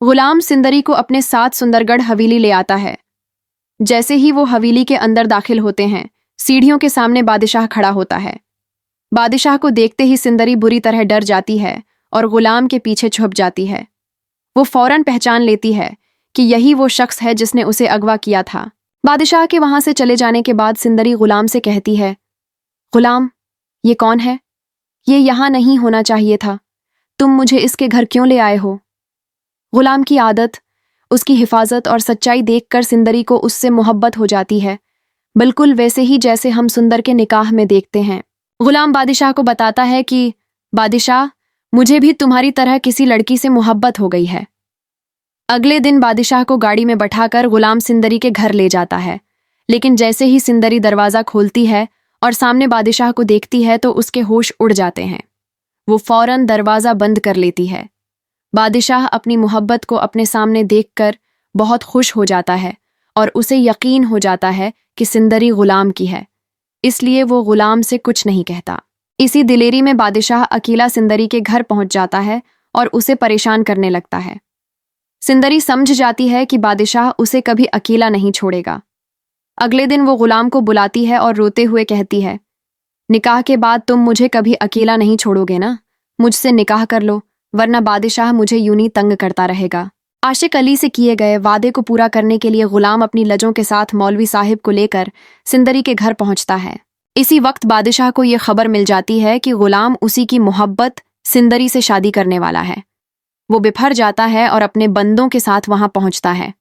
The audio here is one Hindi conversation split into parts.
गुलाम सिंदरी को अपने साथ सुंदरगढ़ हवेली ले आता है। जैसे ही वो हवेली के अंदर दाखिल होते हैं, सीढ़ियों के सामने बादशाह खड़ा होता है। बादशाह को देखते ही सिंदरी बुरी तरह डर जाती है और गुलाम के पीछे छुप जाती है। वो फौरन पहचान लेती है कि यही वो शख्स है जिसने उसे अगवा किया था। बादशाह के वहां से चले जाने के बाद सिंदरी गुलाम से कहती है, गुलाम, ये कौन है? ये यहां नहीं होना चाहिए था। तुम मुझे इसके घर क्यों ले आए हो? गुलाम की आदत, उसकी हिफाजत और सच्चाई देखकर सिंदरी को उससे मोहब्बत हो जाती है, बिल्कुल वैसे ही जैसे हम सुंदर के निकाह में देखते हैं। गुलाम बादशाह को बताता है कि बादशाह, मुझे भी तुम्हारी तरह किसी लड़की से मोहब्बत हो गई है। अगले दिन बादशाह को गाड़ी में बैठाकर गुलाम सिंदरी के घर ले जाता है, लेकिन जैसे ही सिंदरी दरवाज़ा खोलती है और सामने बादशाह को देखती है तो उसके होश उड़ जाते हैं। वो फौरन दरवाज़ा बंद कर लेती है। बादशाह अपनी मोहब्बत को अपने सामने देखकर बहुत खुश हो जाता है और उसे यकीन हो जाता है कि सिंदरी गुलाम की है, इसलिए वो गुलाम से कुछ नहीं कहता। इसी दिलेरी में बादशाह अकेला सिंदरी के घर पहुंच जाता है और उसे परेशान करने लगता है। सिंदरी समझ जाती है कि बादशाह उसे कभी अकेला नहीं छोड़ेगा। अगले दिन वो गुलाम को बुलाती है और रोते हुए कहती है, निकाह के बाद तुम मुझे कभी अकेला नहीं छोड़ोगे ना? मुझसे निकाह कर लो, वरना बादशाह मुझे यूं ही तंग करता रहेगा। आशिक अली से किए गए वादे को पूरा करने के लिए गुलाम अपनी लजों के साथ मौलवी साहिब को लेकर सिंदरी के घर पहुंचता है। इसी वक्त बादशाह को यह खबर मिल जाती है कि गुलाम उसी की मोहब्बत सिंदरी से शादी करने वाला है। वो बिफर जाता है और अपने बंदों के साथ वहां पहुंचता है।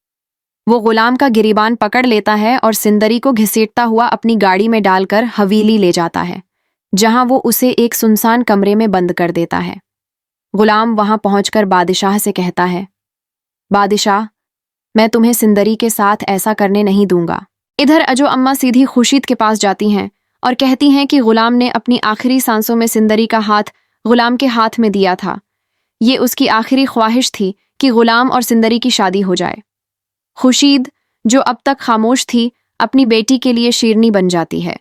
वो गुलाम का गिरीबान पकड़ लेता है और सिंदरी को घसीटता हुआ अपनी गाड़ी में डालकर हवेली ले जाता है, जहां वो उसे एक सुनसान कमरे में बंद कर देता है। गुलाम वहां पहुंचकर बादशाह से कहता है, बादशाह, मैं तुम्हें सिंदरी के साथ ऐसा करने नहीं दूंगा। इधर अजो अम्मा सीधी खुर्शीद के पास जाती हैं और कहती हैं कि गुलाम ने अपनी आखिरी सांसों में सिंदरी का हाथ गुलाम के हाथ में दिया था। ये उसकी आखिरी ख्वाहिश थी कि गुलाम और सिंदरी की शादी हो जाए। खुर्शीद, जो अब तक खामोश थी, अपनी बेटी के लिए शेरनी बन जाती है।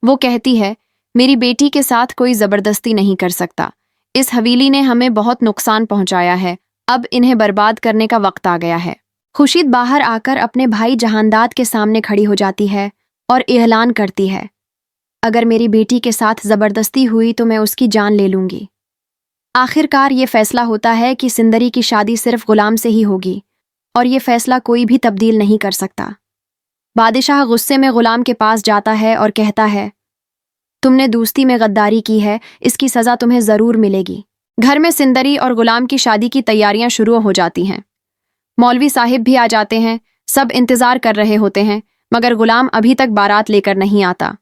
वो कहती है, मेरी बेटी के साथ कोई ज़बरदस्ती नहीं कर सकता। इस हवेली ने हमें बहुत नुकसान पहुंचाया है, अब इन्हें बर्बाद करने का वक्त आ गया है। खुर्शीद बाहर आकर अपने भाई जहानदाद के सामने खड़ी हो जाती है और ऐलान करती है, अगर मेरी बेटी के साथ ज़बरदस्ती हुई तो मैं उसकी जान ले लूंगी। आखिरकार ये फैसला होता है कि सिंदरी की शादी सिर्फ गुलाम से ही होगी और ये फैसला कोई भी तब्दील नहीं कर सकता। बादशाह गुस्से में गुलाम के पास जाता है और कहता है, तुमने दोस्ती में गद्दारी की है, इसकी सज़ा तुम्हें ज़रूर मिलेगी। घर में सिंदरी और गुलाम की शादी की तैयारियां शुरू हो जाती हैं। मौलवी साहिब भी आ जाते हैं। सब इंतज़ार कर रहे होते हैं, मगर गुलाम अभी तक बारात लेकर नहीं आता।